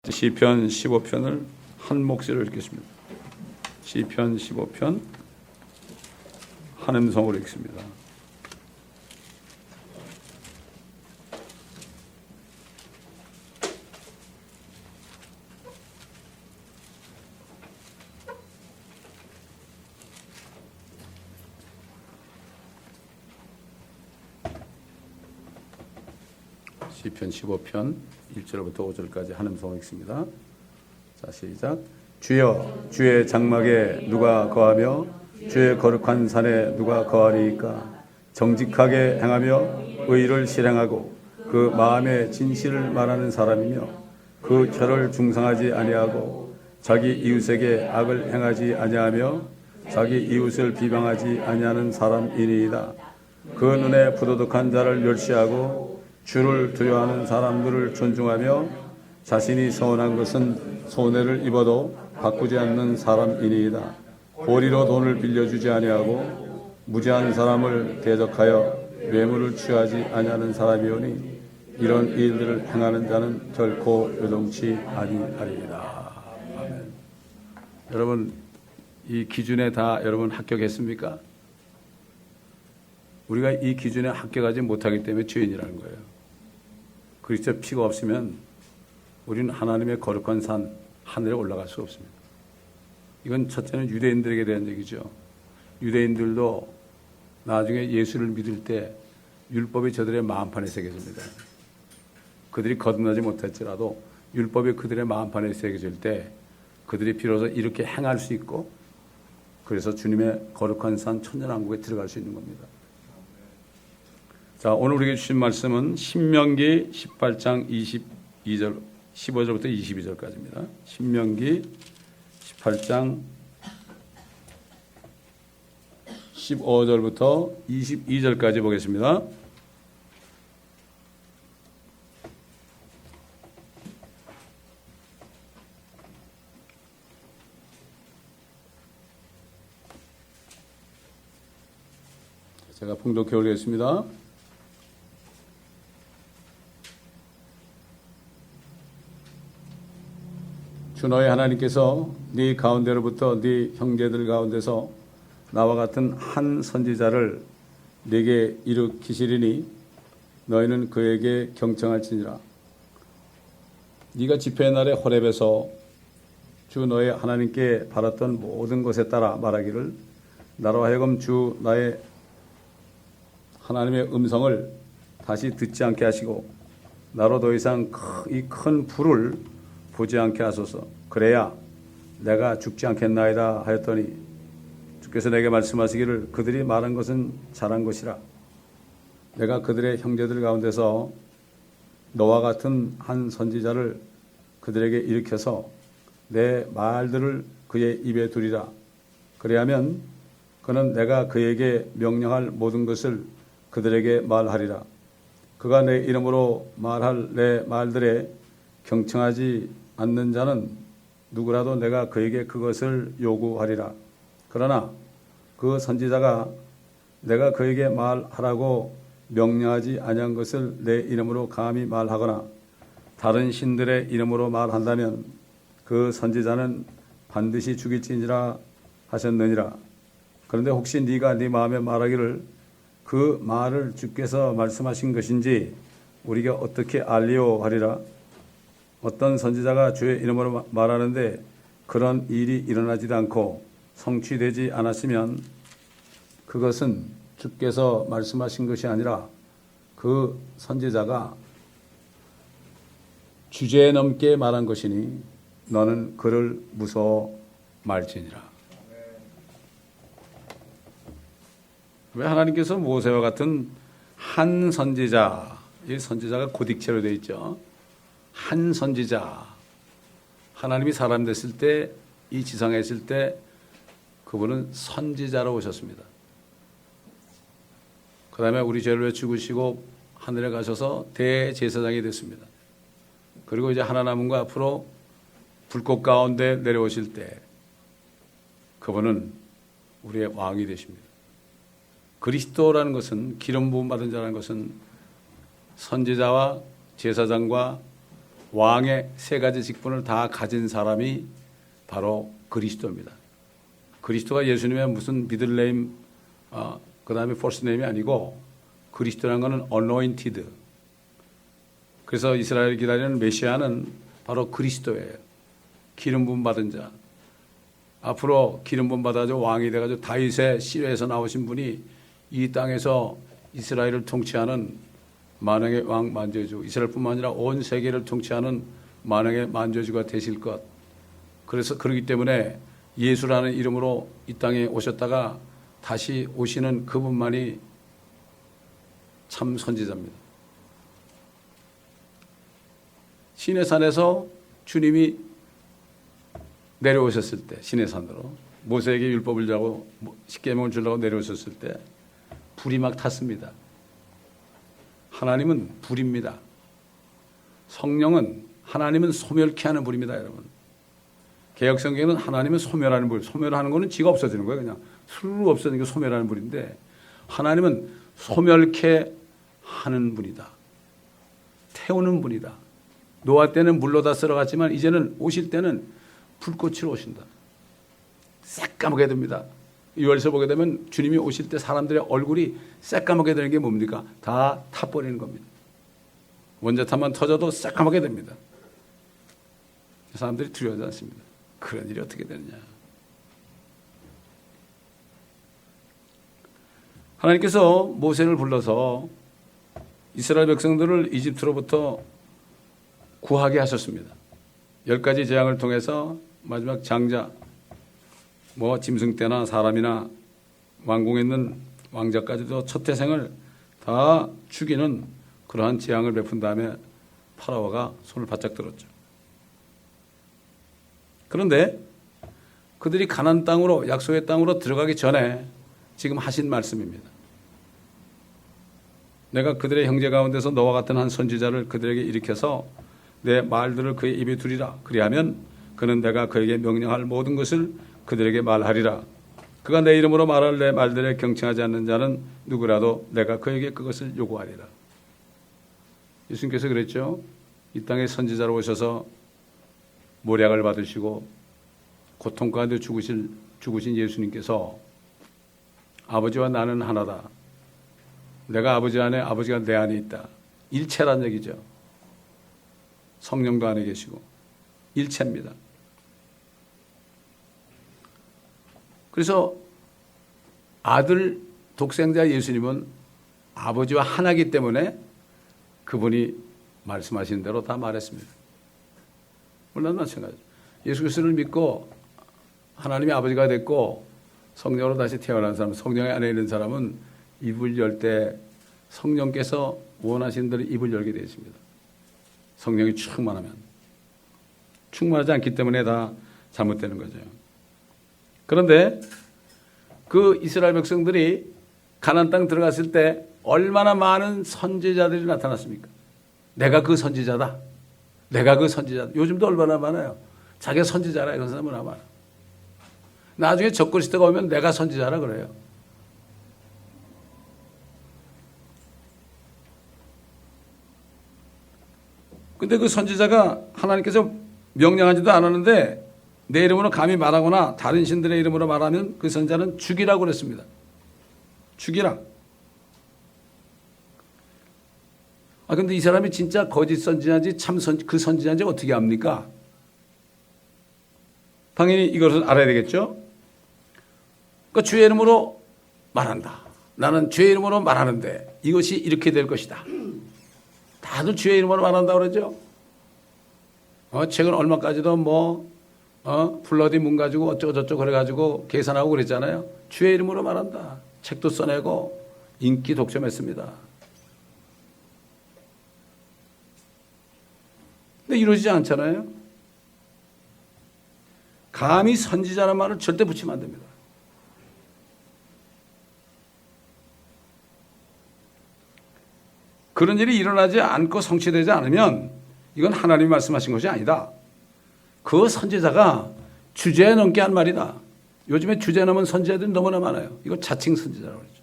시편 15편을 한 목소리로 읽겠습니다. 시편 15편 한 음성으로 읽습니다. 시편 15편 1절부터 5절까지 한 음성으로 읽습니다. 자, 시작. 주여, 주의 장막에 누가 거하며 주의 거룩한 산에 누가 거하리이까? 정직하게 행하며 의를 실행하고 그 마음의 진실을 말하는 사람이며 그 혀를 중상하지 아니하고 자기 이웃에게 악을 행하지 아니하며 자기 이웃을 비방하지 아니하는 사람이니이다. 그 눈에 부도덕한 자를 멸시하고 주를 두려워하는 사람들을 존중하며 자신이 서운한 것은 손해를 입어도 바꾸지 않는 사람이니이다. 고리로 돈을 빌려주지 아니하고 무지한 사람을 대적하여 뇌물을 취하지 아니하는 사람이오니 이런 일들을 행하는 자는 결코 요동치 아니하리이다. 아멘. 여러분, 이 기준에 다 여러분 합격했습니까? 우리가 이 기준에 합격하지 못하기 때문에 죄인이라는 거예요. 그리스도의 피가 없으면 우리는 하나님의 거룩한 산 하늘에 올라갈 수 없습니다. 이건 첫째는 유대인들에게 대한 얘기죠. 유대인들도 나중에 예수를 믿을 때 율법이 저들의 마음판에 새겨집니다. 그들이 거듭나지 못했더라도 율법이 그들의 마음판에 새겨질 때 그들이 비로소 이렇게 행할 수 있고 그래서 주님의 거룩한 산 천년왕국에 들어갈 수 있는 겁니다. 자, 오늘 우리에게 주신 말씀은 신명기 18장 22절, 15절부터 22절까지입니다. 신명기 18장 15절부터 22절까지 보겠습니다. 제가 봉독해 올리겠습니다. 주 너의 하나님께서 네 가운데로부터 네 형제들 가운데서 나와 같은 한 선지자를 네게 일으키시리니 너희는 그에게 경청할지니라. 네가 집회의 날에 호렙에서 주 너의 하나님께 바랐던 모든 것에 따라 말하기를 나로 하여금 주 나의 하나님의 음성을 다시 듣지 않게 하시고 나로 더 이상 이 큰 불을 보지 않게 하소서. 그래야 내가 죽지 않겠나이다 하였더니 주께서 내게 말씀하시기를 그들이 말한 것은 잘한 것이라. 내가 그들의 형제들 가운데서 너와 같은 한 선지자를 그들에게 일으켜서 내 말들을 그의 입에 두리라. 그래야면 그는 내가 그에게 명령할 모든 것을 그들에게 말하리라. 그가 내 이름으로 말할 내 말들에 경청하지 않는 자는 누구라도 내가 그에게 그것을 요구하리라. 그러나 그 선지자가 내가 그에게 말하라고 명령하지 아니한 것을 내 이름으로 감히 말하거나 다른 신들의 이름으로 말한다면 그 선지자는 반드시 죽일지니라 하셨느니라. 그런데 혹시 네가 네 마음에 말하기를 그 말을 주께서 말씀하신 것인지 우리가 어떻게 알리오 하리라. 어떤 선지자가 주의 이름으로 말하는데 그런 일이 일어나지도 않고 성취되지 않았으면 그것은 주께서 말씀하신 것이 아니라 그 선지자가 주제 넘게 말한 것이니 너는 그를 무서워 말지니라. 왜 하나님께서 모세와 같은 한 선지자, 이 선지자가 고딕체로 되어 있죠. 한 선지자, 하나님이 사람 됐을 때, 이 지상에 있을 때 그분은 선지자로 오셨습니다. 그 다음에 우리 죄를 위해 죽으시고 하늘에 가셔서 대제사장이 됐습니다. 그리고 이제 하나 남은 거 앞으로 불꽃 가운데 내려오실 때 그분은 우리의 왕이 되십니다. 그리스도라는 것은, 기름 부음 받은 자라는 것은 선지자와 제사장과 왕의 세 가지 직분을 다 가진 사람이 바로 그리스도입니다. 그리스도가 예수님의 무슨 미들네임, 그 다음에 퍼스트네임이 아니고 그리스도라는 것은 anointed. 그래서 이스라엘이 기다리는 메시아는 바로 그리스도예요. 기름 부음 받은 자. 앞으로 기름 부음 받아서 왕이 돼가지고 다윗의 씨에서 나오신 분이 이 땅에서 이스라엘을 통치하는 만왕의 왕 만주주, 이스라엘뿐만 아니라 온 세계를 통치하는 만왕의 만주주가 되실 것. 그래서 그렇기 때문에 예수라는 이름으로 이 땅에 오셨다가 다시 오시는 그분만이 참 선지자입니다. 시내산에서 주님이 내려오셨을 때, 시내산으로 모세에게 율법을 주고 십계명을 주려고 내려오셨을 때 불이 막 탔습니다. 하나님은 불입니다. 성령은 하나님은 소멸케 하는 불입니다, 여러분. 개역 성경에는 하나님은 소멸하는 불, 소멸하는 거는 지가 없어지는 거예요. 그냥 스르르 없어지는 게 소멸하는 불인데, 하나님은 소멸케 하는 분이다. 태우는 분이다. 노아 때는 물로 다 썰어갔지만 이제는 오실 때는 불꽃으로 오신다. 새까맣게 됩니다. 6월서 보게 되면 주님이 오실 때 사람들의 얼굴이 새까맣게 되는 게 뭡니까? 다 타버리는 겁니다. 원자탄만 터져도 새까맣게 됩니다. 사람들이 두려워하지 않습니다. 그런 일이 어떻게 되느냐. 하나님께서 모세를 불러서 이스라엘 백성들을 이집트로부터 구하게 하셨습니다. 10가지 재앙을 통해서 마지막 장자, 짐승떼나 사람이나 왕궁에 있는 왕자까지도 첫 태생을 다 죽이는 그러한 재앙을 베푼 다음에 파라오가 손을 바짝 들었죠. 그런데 그들이 가나안 땅으로, 약속의 땅으로 들어가기 전에 지금 하신 말씀입니다. 내가 그들의 형제 가운데서 너와 같은 한 선지자를 그들에게 일으켜서 내 말들을 그의 입에 두리라. 그리하면 그는 내가 그에게 명령할 모든 것을 그들에게 말하리라. 그가 내 이름으로 말할 내 말들에 경청하지 않는 자는 누구라도 내가 그에게 그것을 요구하리라. 예수님께서 그랬죠. 이 땅에 선지자로 오셔서 모략을 받으시고 고통 가운데 죽으신 예수님께서 아버지와 나는 하나다. 내가 아버지 안에, 아버지가 내 안에 있다. 일체란 얘기죠. 성령도 안에 계시고 일체입니다. 그래서 아들 독생자 예수님은 아버지와 하나이기 때문에 그분이 말씀하신 대로 다 말했습니다. 물론 마찬가지죠. 예수 그리스도를 믿고 하나님이 아버지가 됐고 성령으로 다시 태어난 사람, 성령 안에 있는 사람은 입을 열 때 성령께서 원하시는 대로 입을 열게 되어 있습니다. 성령이 충만하면. 충만하지 않기 때문에 다 잘못되는 거죠. 그런데 그 이스라엘 백성들이 가나안 땅 들어갔을 때 얼마나 많은 선지자들이 나타났습니까? 내가 그 선지자다. 내가 그 선지자다. 요즘도 얼마나 많아요. 자기가 선지자라 이런 사람은 아마 많아. 나중에 적그리스도가 오면 내가 선지자라 그래요. 근데 그 선지자가 하나님께서 명령하지도 않았는데 내 이름으로 감히 말하거나 다른 신들의 이름으로 말하면 그 선지자는 죽이라고 그랬습니다. 죽이라. 근데 이 사람이 진짜 거짓 선지자인지 그 선지자인지 어떻게 압니까? 당연히 이것을 알아야 되겠죠? 그러니까 주의 이름으로 말한다. 나는 주의 이름으로 말하는데 이것이 이렇게 될 것이다. 다들 주의 이름으로 말한다고 그러죠? 최근 얼마까지도 블러디 문 가지고 어쩌고저쩌고 그래가지고 계산하고 그랬잖아요. 주의 이름으로 말한다. 책도 써내고 인기 독점했습니다. 근데 이루어지지 않잖아요. 감히 선지자라는 말을 절대 붙이면 안 됩니다. 그런 일이 일어나지 않고 성취되지 않으면 이건 하나님이 말씀하신 것이 아니다. 그 선지자가 주제에 넘게 한 말이다. 요즘에 주제에 넘은 선지자들이 너무나 많아요. 이거 자칭 선지자라고 그러죠.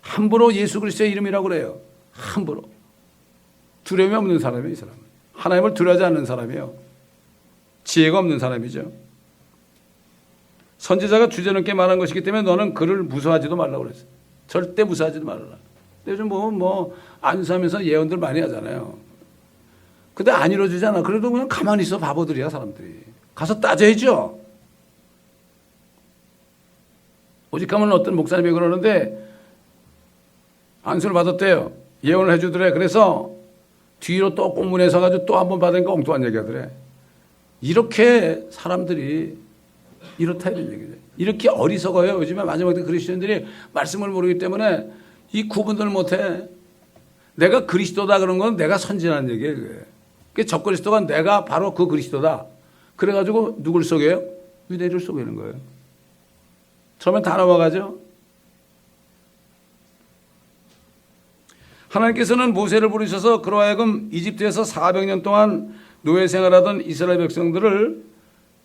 함부로 예수 그리스도의 이름이라고 그래요. 함부로. 두려움이 없는 사람이에요. 이 사람은 하나님을 두려워하지 않는 사람이에요. 지혜가 없는 사람이죠. 선지자가 주제넘게 말한 것이기 때문에 너는 그를 무서워하지도 말라고 그랬어요. 절대 무서워하지도 말라. 요즘 뭐 안수하면서 예언들 많이 하잖아요. 근데 안 이루어지잖아. 그래도 그냥 가만히 있어. 바보들이야 사람들이. 가서 따져야죠. 오직 하면 어떤 목사님이 그러는데 안수를 받았대요. 예언을 해주더래. 그래서 뒤로 또 공문에 서가지고 또 한 번 받으니까 엉뚱한 얘기하더래. 이렇게 사람들이 이렇다 이런 얘기죠. 이렇게 어리석어요. 요즘에 마지막에 그리스도인들이 말씀을 모르기 때문에 이 구분을 못해. 내가 그리스도다 그런 건 내가 선지라는 얘기예요. 그게 적그리스도가 내가 바로 그 그리스도다. 그래가지고 누굴 속여요? 유대인을 속이는 거예요. 처음엔 다 넘어가죠. 하나님께서는 모세를 부르셔서 그로 하여금 이집트에서 400년 동안 노예 생활하던 이스라엘 백성들을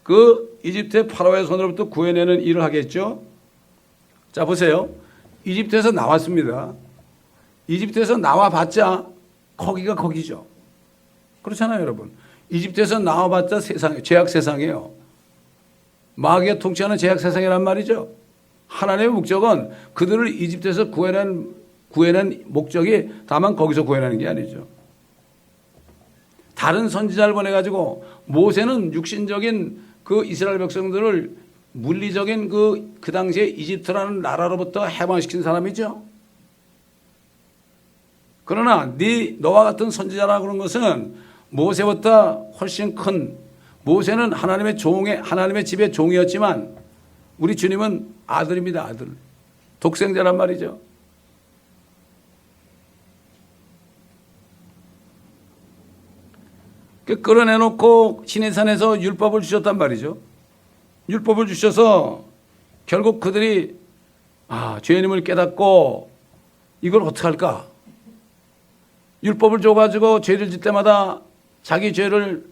그 이집트의 파라오의 손으로부터 구해내는 일을 하겠죠. 자 보세요. 이집트에서 나왔습니다. 이집트에서 나와봤자 거기가 거기죠. 그렇잖아요 여러분. 이집트에서 나와봤자 세상, 죄악 세상이에요. 마귀가 통치하는 죄악 세상이란 말이죠. 하나님의 목적은 그들을 이집트에서 구해낸 목적이 다만 거기서 구해내는 게 아니죠. 다른 선지자를 보내가지고 모세는 육신적인 그 이스라엘 백성들을 물리적인 그 당시에 이집트라는 나라로부터 해방시킨 사람이죠. 그러나 너와 같은 선지자라 그런 것은 모세보다 훨씬 큰, 모세는 하나님의 집의 종이었지만 우리 주님은 아들입니다. 아들. 독생자란 말이죠. 끌어내놓고 시내산에서 율법을 주셨단 말이죠. 율법을 주셔서 결국 그들이 죄인임을 깨닫고 이걸 어떻게 할까? 율법을 줘가지고 죄를 짓 때마다 자기 죄를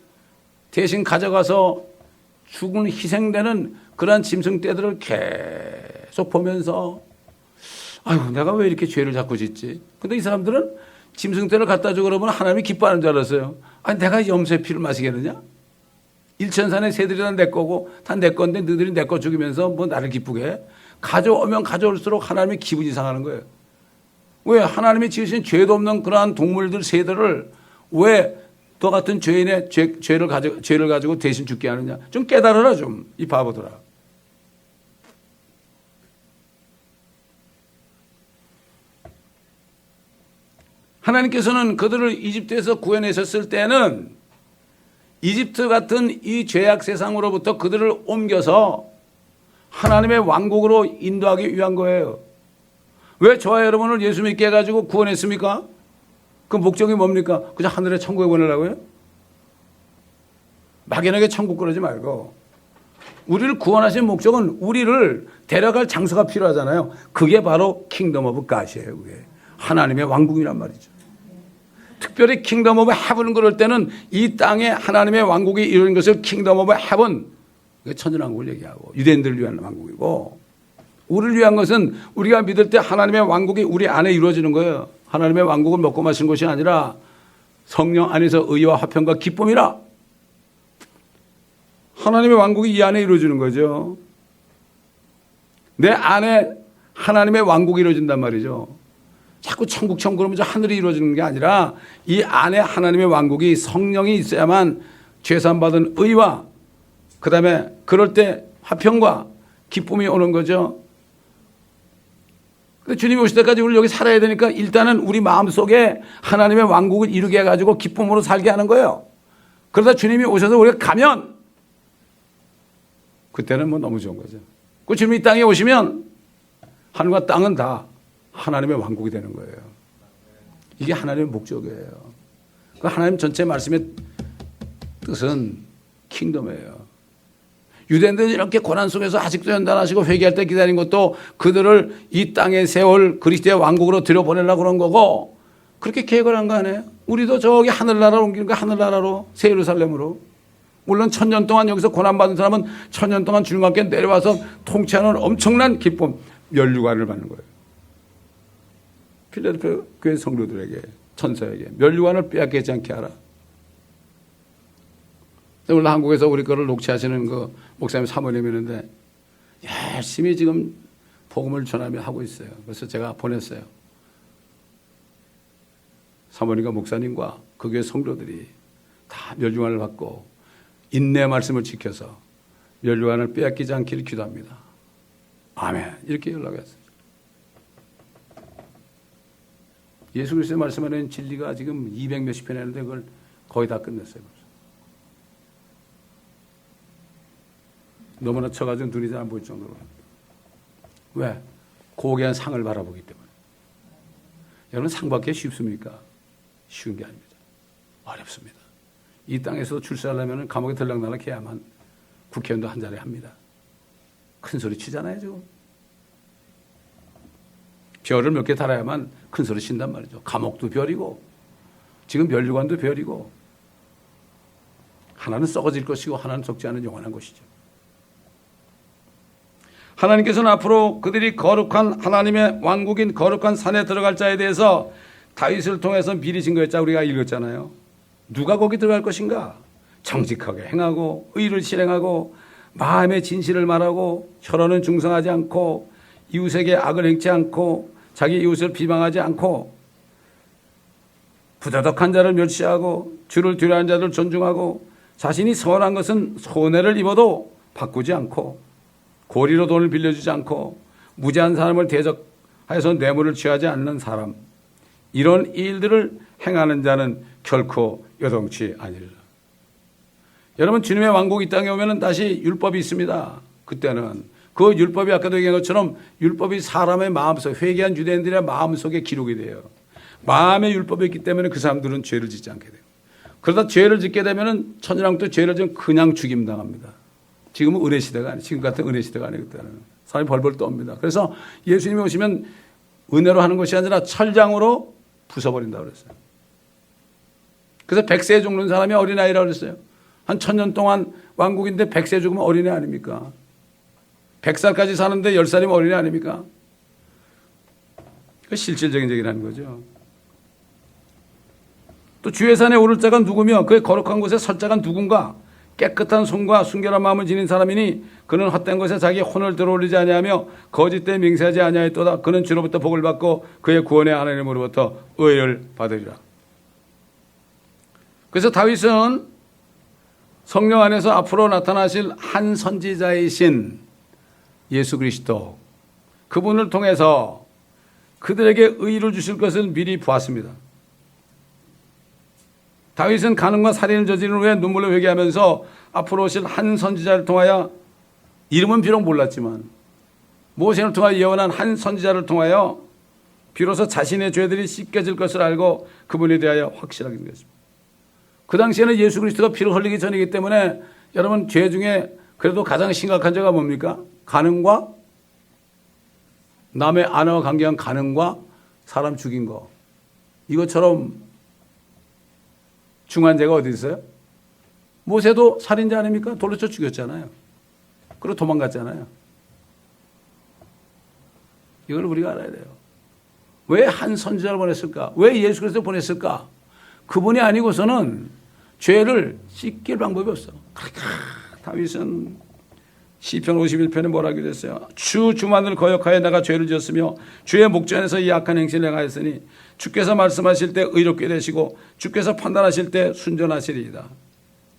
대신 가져가서 죽은 희생되는 그러한 짐승떼들을 계속 보면서 아유 내가 왜 이렇게 죄를 자꾸 짓지? 근데 이 사람들은 짐승떼를 갖다 주고 그러면 하나님이 기뻐하는 줄 알았어요. 아니 내가 염소의 피를 마시겠느냐? 일천산의 새들이 다 내 거고 다 내 건데 너희들이 내 거 죽이면서 뭐 나를 기쁘게 해? 가져오면 가져올수록 하나님의 기분이 상하는 거예요. 왜 하나님이 지으신 죄도 없는 그러한 동물들 새들을 왜 너 같은 죄인의 죄를 가지고 대신 죽게 하느냐? 좀 깨달아라 좀 이 바보들아. 하나님께서는 그들을 이집트에서 구해내셨을 때는 이집트 같은 이 죄악 세상으로부터 그들을 옮겨서 하나님의 왕국으로 인도하기 위한 거예요. 왜 저와 여러분을 예수 믿게 해가지고 구원했습니까? 그 목적이 뭡니까? 그냥 하늘의 천국에 보내려고요? 막연하게 천국 그러지 말고 우리를 구원하신 목적은 우리를 데려갈 장소가 필요하잖아요. 그게 바로 킹덤 오브 갓이에요. 그게 하나님의 왕국이란 말이죠. 특별히 킹덤 오브 헤븐을 그럴 때는 이 땅에 하나님의 왕국이 이루어진 것을 킹덤 오브 헤븐, 천년왕국을 얘기하고 유대인들을 위한 왕국이고, 우리를 위한 것은 우리가 믿을 때 하나님의 왕국이 우리 안에 이루어지는 거예요. 하나님의 왕국을 먹고 마시는 것이 아니라 성령 안에서 의와 화평과 기쁨이라. 하나님의 왕국이 이 안에 이루어지는 거죠. 내 안에 하나님의 왕국이 이루어진단 말이죠. 자꾸 천국 그러면서 하늘이 이루어지는 게 아니라 이 안에 하나님의 왕국이 성령이 있어야만 죄산받은 의와 그 다음에 그럴 때 화평과 기쁨이 오는 거죠. 근데 주님이 오실 때까지 우리 여기 살아야 되니까 일단은 우리 마음속에 하나님의 왕국을 이루게 해가지고 기쁨으로 살게 하는 거예요. 그러다 주님이 오셔서 우리가 가면 그때는 뭐 너무 좋은 거죠. 그 주님이 이 땅에 오시면 하늘과 땅은 다 하나님의 왕국이 되는 거예요. 이게 하나님의 목적이에요. 그 하나님 전체 말씀의 뜻은 킹덤이에요. 유대인들은 이렇게 고난 속에서 아직도 연단하시고 회개할 때 기다린 것도 그들을 이 땅에 세월 그리스도의 왕국으로 들여보내려고 그런 거고, 그렇게 계획을 한 거 아니에요? 우리도 저기 하늘나라로 옮기는 거, 하늘나라로, 새 예루살렘으로. 물론 1000년 동안 여기서 고난받은 사람은 1000년 동안 주님과 함께 내려와서 통치하는 엄청난 기쁨, 면류관을 받는 거예요. 필라델피아 교회 성도들에게 천사에게 면류관을 빼앗기지 않게 하라. 오늘 한국에서 우리 거를 녹취하시는 그 목사님 사모님이 있는데 열심히 지금 복음을 전하며 하고 있어요. 그래서 제가 보냈어요. 사모님과 목사님과 그 교회 성도들이 다 면류관을 받고 인내 말씀을 지켜서 면류관을 빼앗기지 않기를 기도합니다. 아멘. 이렇게 연락했어요. 예수 그리스도의 말씀하는 진리가 지금 200 몇십 편 했는데 그걸 거의 다 끝냈어요. 너무나 쳐가지고 눈이 잘 안 보일 정도로. 왜? 고귀한 상을 바라보기 때문에. 여러분 상 받기 쉽습니까? 쉬운 게 아닙니다. 어렵습니다. 이 땅에서 출세하려면 감옥에 들락날락 해야만 국회의원도 한 자리 합니다. 큰 소리 치잖아요 지금. 별을 몇 개 달아야만 큰 소리 친단 말이죠. 감옥도 별이고 지금 면류관도 별이고 하나는 썩어질 것이고 하나는 썩지 않은 영원한 것이죠. 하나님께서는 앞으로 그들이 거룩한 하나님의 왕국인 거룩한 산에 들어갈 자에 대해서 다윗을 통해서 미리 증거했자 우리가 읽었잖아요. 누가 거기 들어갈 것인가? 정직하게 행하고 의를 실행하고 마음의 진실을 말하고 혈언은 중성하지 않고 이웃에게 악을 행치 않고 자기 이웃을 비방하지 않고 부도덕한 자를 멸시하고 주를 두려워하는 자를 존중하고 자신이 선한 것은 손해를 입어도 바꾸지 않고 고리로 돈을 빌려주지 않고 무지한 사람을 대적하여서 뇌물을 취하지 않는 사람, 이런 일들을 행하는 자는 결코 여동치 아니리라. 여러분 주님의 왕국이 이 땅에 오면 다시 율법이 있습니다. 그때는 그 율법이 아까도 얘기한 것처럼 율법이 사람의 마음속, 회개한 유대인들의 마음속에 기록이 돼요. 마음의 율법이 있기 때문에 그 사람들은 죄를 짓지 않게 돼요. 그러다 죄를 짓게 되면 천연왕도 죄를 지면 그냥 죽임당합니다. 지금은 은혜시대가 아니에요. 지금 같은 은혜시대가 아니에요. 그때는 사람이 벌벌 떱니다. 그래서 예수님이 오시면 은혜로 하는 것이 아니라 철장으로 부숴버린다고 그랬어요. 그래서 100세에 죽는 사람이 어린아이라고 그랬어요. 한 1000년 동안 왕국인데 100세 죽으면 어린애 아닙니까? 100살까지 사는데 10살이면 어린애 아닙니까? 그 실질적인 얘기라는 거죠. 또 주의 산에 오를 자가 누구며 그의 거룩한 곳에 설 자가 누군가? 깨끗한 손과 순결한 마음을 지닌 사람이니 그는 헛된 것에 자기 혼을 들어올리지 아니하며 거짓되이 맹세하지 아니하였도다. 그는 주로부터 복을 받고 그의 구원의 하나님으로부터 의를 받으리라. 그래서 다윗은 성령 안에서 앞으로 나타나실 한 선지자이신 예수 그리스도, 그분을 통해서 그들에게 의를 주실 것을 미리 보았습니다. 다윗은 간음과 살인을 저지른 후에 눈물로 회개하면서 앞으로 오실 한 선지자를 통하여, 이름은 비록 몰랐지만 모세를 통하여 예언한 한 선지자를 통하여 비로소 자신의 죄들이 씻겨질 것을 알고 그분에 대하여 확실하게 된 것입니다. 그 당시에는 예수 그리스도가 피를 흘리기 전이기 때문에 여러분 죄 중에 그래도 가장 심각한 죄가 뭡니까? 간음과 남의 아내와 관계한 간음과 사람 죽인 거. 이것처럼 중한 죄가 어디 있어요? 모세도 살인자 아닙니까? 돌로 쳐 죽였잖아요. 그리고 도망갔잖아요. 이걸 우리가 알아야 돼요. 왜 한 선지자를 보냈을까? 왜 예수 그리스도를 보냈을까? 그분이 아니고서는 죄를 씻길 방법이 없어. 다윗은 시편 51편에 뭐라고 그랬어요? 주만을 거역하여 내가 죄를 지었으며 주의 목전에서 이 악한 행실을 행하였으니 주께서 말씀하실 때 의롭게 되시고 주께서 판단하실 때 순전하시리이다.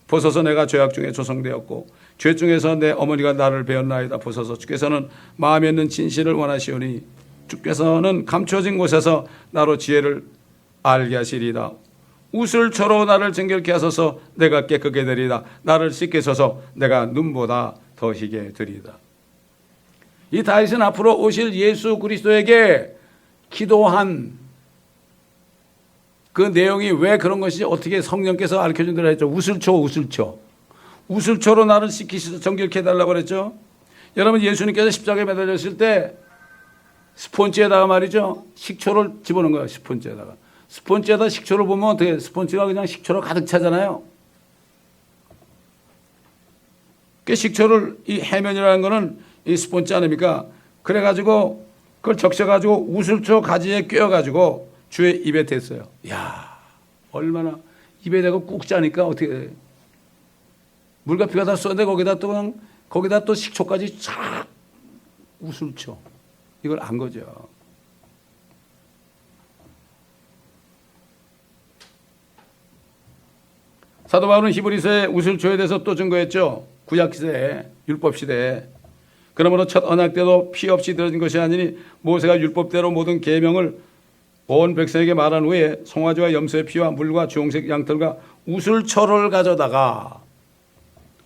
보소서 내가 죄악 중에 조성되었고 죄 중에서 내 어머니가 나를 배웠나이다. 보소서 주께서는 마음에 있는 진실을 원하시오니 주께서는 감춰진 곳에서 나로 지혜를 알게 하시리이다. 우슬초로 나를 정결케 하소서. 내가 깨끗게 되리이다. 나를 씻게 하소서. 내가 눈보다 더 희게 되리이다. 이 다윗은 앞으로 오실 예수 그리스도에게 기도한 그 내용이 왜 그런 것이 어떻게 성령께서 가르쳐준 대로 했죠. 우슬초로 나를 씻기시서 정결케 해달라고 그랬죠. 여러분 예수님께서 십자가에 매달렸을 때 스폰지에다가 말이죠, 식초를 집어넣은 거예요. 스폰지에다 식초를 보면 어떻게, 스폰지가 그냥 식초로 가득 차잖아요. 그 식초를, 이 해면이라는 거는 이 스폰지 아닙니까? 그래가지고 그걸 적셔가지고 우슬초 가지에 꿰어가지고 주의 입에 댔어요. 야, 얼마나 입에 대고 꾹 짜니까 어떻게 돼? 물과 피가 다 쏟는데 거기다 또 식초까지 쫙 웃을 쳐. 이걸 안 거죠. 사도 바울은 히브리서에 우슬초에 대해서 또 증거했죠. 구약시대에, 율법시대에. 그러므로 첫 언약 때도 피 없이 들어진 것이 아니니 모세가 율법대로 모든 계명을 온 백성에게 말한 후에 송아지와 염소의 피와 물과 주홍색 양털과 우슬초를 가져다가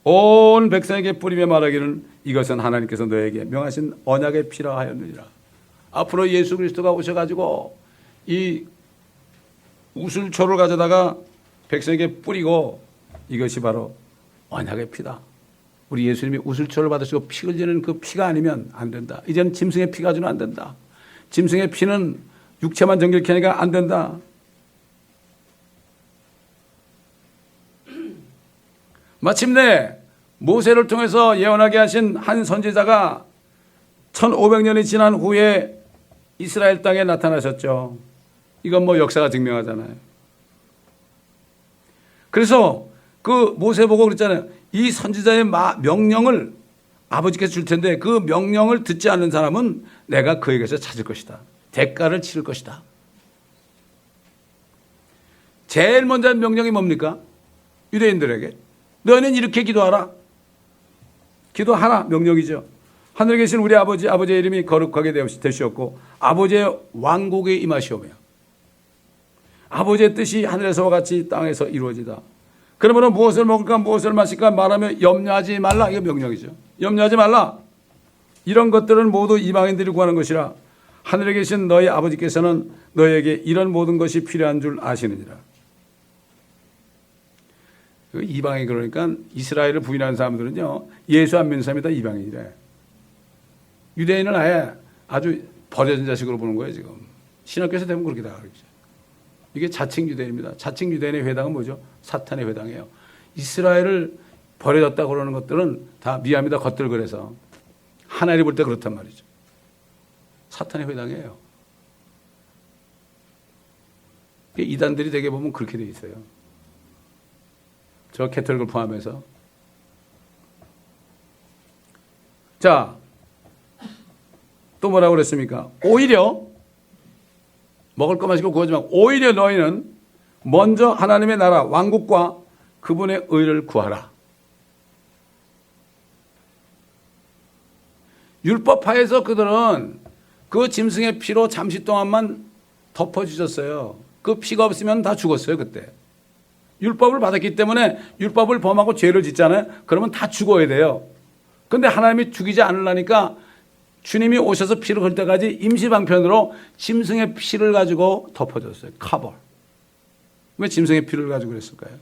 온 백성에게 뿌리며 말하기를 이것은 하나님께서 너에게 명하신 언약의 피라 하였느니라. 앞으로 예수 그리스도가 오셔가지고 이 우슬초를 가져다가 백성에게 뿌리고 이것이 바로 언약의 피다. 우리 예수님이 우슬초를 받으시고 피 흘리는 그 피가 아니면 안 된다. 이제는 짐승의 피 가지고는 안 된다. 짐승의 피는 육체만 정결케 하니까 안 된다. 마침내 모세를 통해서 예언하게 하신 한 선지자가 1500년이 지난 후에 이스라엘 땅에 나타나셨죠. 이건 뭐 역사가 증명하잖아요. 그래서 그 모세 보고 그랬잖아요. 이 선지자의 명령을 아버지께서 줄 텐데 그 명령을 듣지 않는 사람은 내가 그에게서 찾을 것이다. 대가를 치를 것이다. 제일 먼저 한 명령이 뭡니까? 유대인들에게 너희는 이렇게 기도하라. 기도하라 명령이죠. 하늘에 계신 우리 아버지의 이름이 거룩하게 되시었고 아버지의 왕국에 임하시오며 아버지의 뜻이 하늘에서와 같이 땅에서 이루어지다. 그러므로 무엇을 먹을까 무엇을 마실까 말하며 염려하지 말라. 이게 명령이죠. 염려하지 말라. 이런 것들은 모두 이방인들이 구하는 것이라 하늘에 계신 너희 아버지께서는 너희에게 이런 모든 것이 필요한 줄 아시느니라. 이방인 그러니까 이스라엘을 부인하는 사람들은요. 예수 안 믿는 사람이 다 이방인이래. 유대인은 아주 버려진 자식으로 보는 거예요. 지금. 신학교에서 되면 그렇게 다 가르치죠. 이게 자칭 유대인입니다. 자칭 유대인의 회당은 뭐죠? 사탄의 회당이에요. 이스라엘을 버려졌다 그러는 것들은 다 미합니다. 겉들거려서. 하나님 볼 때 그렇단 말이죠. 사탄의 회당이에요. 이단들이 되게 보면 그렇게 돼 있어요. 저 캐톨릭을 포함해서. 자, 또 뭐라고 그랬습니까? 오히려 먹을 거 마시고 구하지 말고 오히려 너희는 먼저 하나님의 나라 왕국과 그분의 의를 구하라. 율법하에서 그들은 그 짐승의 피로 잠시 동안만 덮어주셨어요. 그 피가 없으면 다 죽었어요. 그때. 율법을 받았기 때문에 율법을 범하고 죄를 짓잖아요. 그러면 다 죽어야 돼요. 그런데 하나님이 죽이지 않으려니까 주님이 오셔서 피를 흘릴 때까지 임시방편으로 짐승의 피를 가지고 덮어줬어요. 커버. 왜 짐승의 피를 가지고 그랬을까요?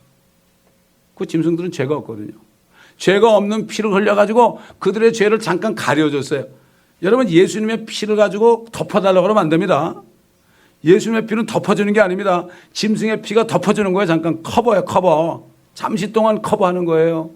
그 짐승들은 죄가 없거든요. 죄가 없는 피를 흘려가지고 그들의 죄를 잠깐 가려줬어요. 여러분 예수님의 피를 가지고 덮어달라고 그러면 안 됩니다. 예수님의 피는 덮어주는 게 아닙니다. 짐승의 피가 덮어주는 거예요. 잠깐 커버예요. 커버. 잠시 동안 커버하는 거예요.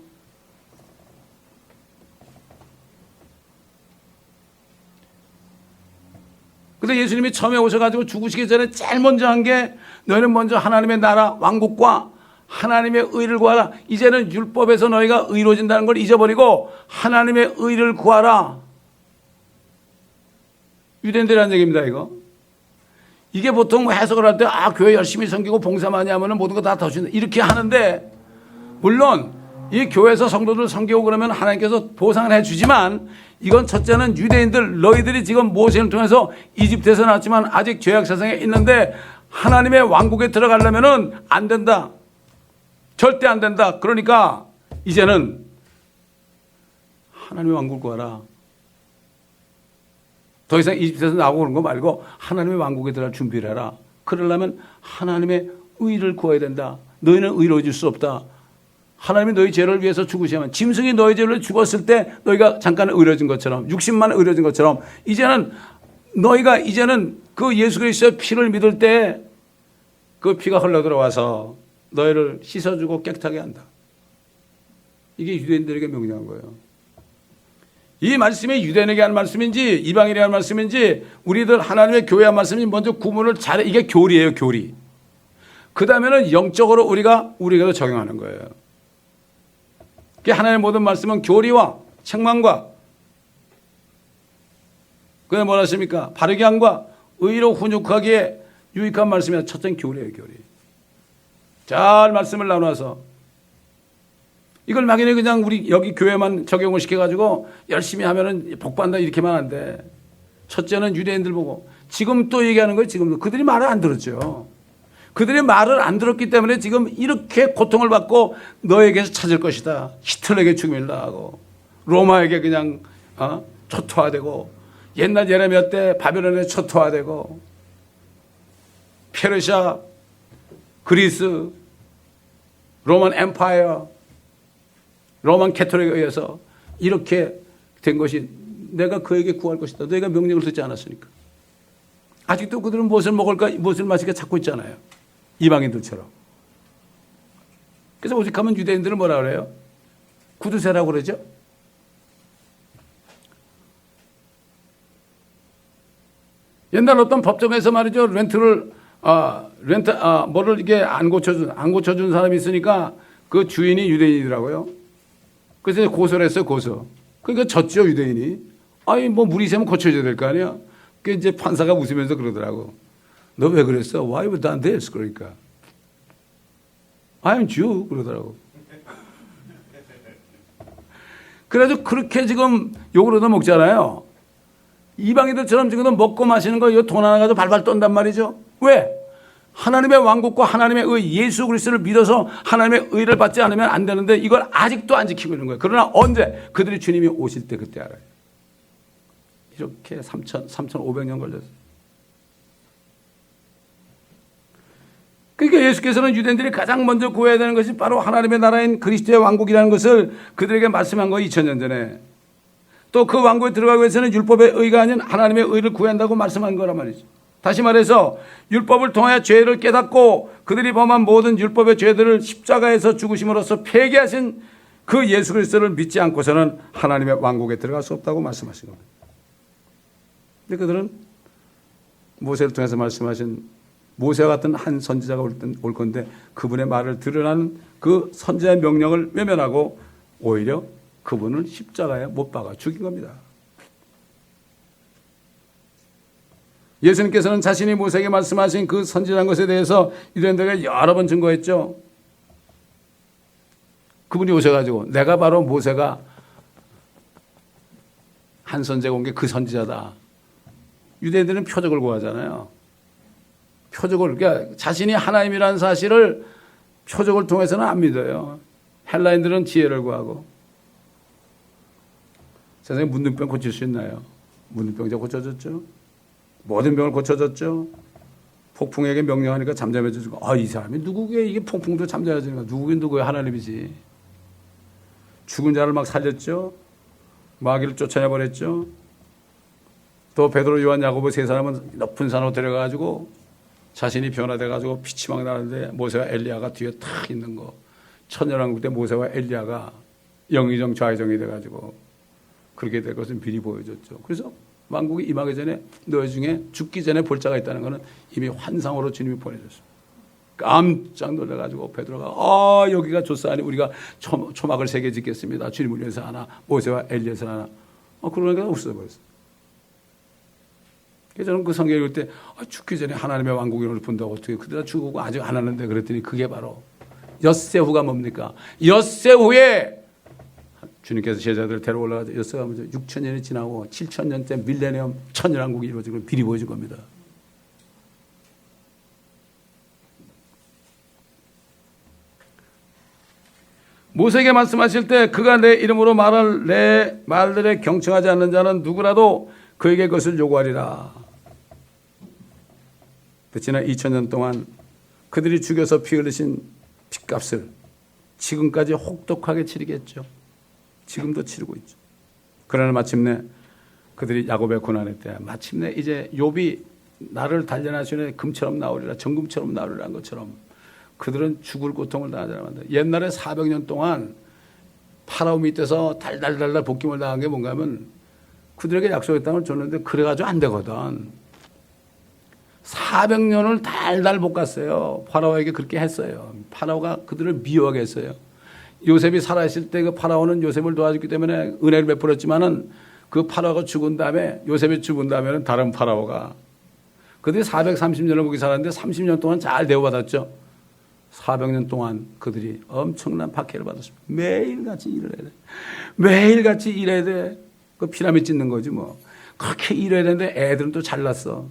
근데 예수님이 처음에 오셔가지고 죽으시기 전에 제일 먼저 한 게 너희는 먼저 하나님의 나라 왕국과 하나님의 의를 구하라. 이제는 율법에서 너희가 의로워진다는 걸 잊어버리고 하나님의 의를 구하라. 유대인들이 한 얘기입니다. 이게 보통 해석을 할 때 교회 열심히 섬기고 봉사 많이 하면 모든 거 다 더 준다 이렇게 하는데 물론 이 교회에서 성도들 섬기고 그러면 하나님께서 보상을 해주지만 이건 첫째는 유대인들 너희들이 지금 모세를 통해서 이집트에서 나왔지만 아직 죄악 세상에 있는데 하나님의 왕국에 들어가려면 안 된다. 절대 안 된다. 그러니까 이제는 하나님의 왕국을 구하라. 더 이상 이집트에서 나오고 그런 거 말고 하나님의 왕국에 들어갈 준비를 해라. 그러려면 하나님의 의를 구해야 된다. 너희는 의로워질 수 없다. 하나님이 너희 죄를 위해서 죽으시면 짐승이 너희 죄를 죽었을 때 너희가 잠깐 의로워진 것처럼 60만 의로워진 것처럼 이제는 너희가 이제는 그 예수 그리스도의 피를 믿을 때 그 피가 흘러 들어와서 너희를 씻어주고 깨끗하게 한다. 이게 유대인들에게 명령한 거예요. 이 말씀이 유대인에게 한 말씀인지 이방인에게 한 말씀인지 우리들 하나님의 교회 한 말씀인지 먼저 구분을 잘해. 이게 교리예요, 교리. 그 다음에는 영적으로 우리가 적용하는 거예요. 하나님의 모든 말씀은 교리와 책망과 그게 뭐라 하십니까? 바르게 함과 의로 훈육하기에 유익한 말씀이야. 첫째는 교리예요, 교리. 잘 말씀을 나눠서 이걸 막연히 그냥 우리 여기 교회만 적용을 시켜가지고 열심히 하면은 복받는다 이렇게만 안 돼. 첫째는 유대인들 보고 지금 또 얘기하는 거예요. 지금도 그들이 말을 안 들었죠. 그들이 말을 안 들었기 때문에 지금 이렇게 고통을 받고 너에게서 찾을 것이다. 히틀러에게 죽임을 당하고 로마에게 그냥 초토화되고 옛날 예레미야 때 바벨론에 초토화되고 페르시아, 그리스, 로만 엠파이어, 로만 캐톨릭에 의해서 이렇게 된 것이 내가 그에게 구할 것이다. 너희가 명령을 듣지 않았으니까. 아직도 그들은 무엇을 먹을까 무엇을 마실까 찾고 있잖아요. 이방인들처럼. 그래서 오직하면 유대인들은 뭐라 그래요? 구두쇠라고 그러죠. 옛날 어떤 법정에서 말이죠. 뭐를 이게 안 고쳐준 사람이 있으니까 그 주인이 유대인이더라고요. 그래서 고소를 했어요, 고소. 그러니까 졌죠, 유대인이. 아니, 뭐 물이 새면 고쳐줘야 될 거 아니야? 그 이제 판사가 웃으면서 그러더라고. 너 왜 그랬어? Why have you done this? 그러니까. I'm Jew. 그러더라고. 그래도 그렇게 지금 욕을 얻어 먹잖아요. 이방인들처럼 지금 먹고 마시는 거 이거 돈 하나 가지고 발발 떤단 말이죠. 왜? 하나님의 왕국과 하나님의 의 예수 그리스도를 믿어서 하나님의 의를 받지 않으면 안 되는데 이걸 아직도 안 지키고 있는 거예요. 그러나 언제? 그들이 주님이 오실 때 그때 알아요. 이렇게 3,500년 걸렸어요. 그러니까 예수께서는 유대인들이 가장 먼저 구해야 되는 것이 바로 하나님의 나라인 그리스도의 왕국이라는 것을 그들에게 말씀한 거예요. 2000년 전에. 또 그 왕국에 들어가기 위해서는 율법의 의가 아닌 하나님의 의를 구한다고 말씀한 거란 말이죠. 다시 말해서 율법을 통하여 죄를 깨닫고 그들이 범한 모든 율법의 죄들을 십자가에서 죽으심으로써 폐기하신 그 예수 그리스도를 믿지 않고서는 하나님의 왕국에 들어갈 수 없다고 말씀하신 겁니다. 근데 그들은 모세를 통해서 말씀하신 모세와 같은 한 선지자가 올 건데 그분의 말을 들으라는 그 선지자의 명령을 외면하고 오히려 그분을 십자가에 못 박아 죽인 겁니다. 예수님께서는 자신이 모세에게 말씀하신 그 선지자인 것에 대해서 유대인들에게 여러 번 증거했죠. 그분이 오셔가지고 내가 바로 모세가 한 선지자가 온 게 그 선지자다. 유대인들은 표적을 구하잖아요. 표적을, 그러니까 자신이 하나님이라는 사실을 표적을 통해서는 안 믿어요. 헬라인들은 지혜를 구하고. 세상에 문둥병 고칠 수 있나요? 문둥병 이제 고쳐졌죠. 모든 병을 고쳐졌죠. 폭풍에게 명령하니까 잠잠해지고, 이 사람이 누구게 이게 폭풍도 잠잠해지는 거야. 누구긴 누구야? 하나님이지. 죽은 자를 막 살렸죠. 마귀를 쫓아내버렸죠. 또 베드로, 요한, 야고보 세 사람은 높은 산으로 데려가가지고 자신이 변화돼가지고 빛이 막 나는데 모세와 엘리야가 뒤에 탁 있는 거. 천년왕국 때 모세와 엘리야가 영의정 좌의정이 돼가지고 그렇게 될 것을 미리 보여줬죠. 그래서 왕국이 임하기 전에 너희 중에 죽기 전에 볼 자가 있다는 것은 이미 환상으로 주님이 보내줬어요. 깜짝 놀라가지고 베드로가 여기가 좋사하니 우리가 초막을 3개 짓겠습니다. 주님을 위해서 하나, 모세와 엘리야서 하나. 그러니까 없어버렸어요. 그래서 저는 그 성경 읽을 때 죽기 전에 하나님의 왕국을 본다고 어떻게 그들 죽고 아직 안 하는데 그랬더니 그게 바로 엿새 후가 뭡니까? 엿새 후에 주님께서 제자들을 데려 올라가서 엿새가 6,000년이 지나고 7,000년 때 밀레니엄 천년왕국이 이루어지고 비리 보여준 겁니다. 모세에게 말씀하실 때 그가 내 이름으로 말할 내 말들에 경청하지 않는 자는 누구라도 그에게 그것을 요구하리라. 지난 2000년 동안 그들이 죽여서 피 흘리신 핏값을 지금까지 혹독하게 치르겠죠. 지금도 치르고 있죠. 그러나 마침내 그들이 야곱의 고난의 때 마침내 이제 욥이 나를 단련하시네 금처럼 나오리라 정금처럼 나오리라는 것처럼 그들은 죽을 고통을 당하지 않는다. 옛날에 400년 동안 파라오 밑에서 달달달달 볶임을 당한 게 뭔가 하면 그들에게 약속의 땅을 줬는데 그래가지고 안 되거든. 400년을 달달 볶았어요. 파라오에게 그렇게 했어요. 파라오가 그들을 미워하게 했어요. 요셉이 살아있을 때 그 파라오는 요셉을 도와줬기 때문에 은혜를 베풀었지만은 그 파라오가 죽은 다음에 요셉이 죽은 다음에는 다른 파라오가 그들이 430년을 거기 살았는데 30년 동안 잘 대우받았죠. 400년 동안 그들이 엄청난 박해를 받았습니다. 매일같이 일을 해야 돼. 매일같이 일해야 돼. 그 피라미드 짓는 거지 뭐. 그렇게 일해야 되는데 애들은 또 잘났어.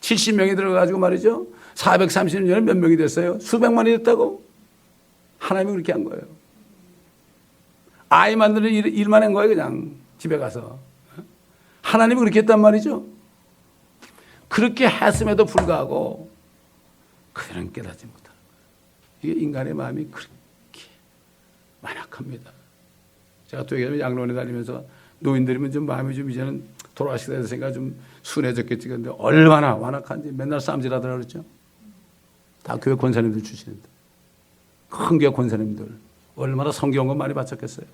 70명이 들어가지고 말이죠. 430년에 몇 명이 됐어요? 수백만이 됐다고? 하나님이 그렇게 한 거예요. 아이 만드는 일만 한 거예요. 그냥 집에 가서. 하나님이 그렇게 했단 말이죠. 그렇게 했음에도 불구하고 그들은 깨닫지 못하는 거예요. 이게 인간의 마음이 그렇게 완악합니다. 제가 또 얘기하면 양로원에 다니면서 노인들이면 좀 마음이 좀 이제는 돌아가시게 돼서 생각 좀 순해졌겠지. 근데 얼마나 완악한지 맨날 싸움질하더라 그랬죠. 다 교회 권사님들 출신인데. 큰 교회 권사님들. 얼마나 성경을 많이 바쳤겠어요.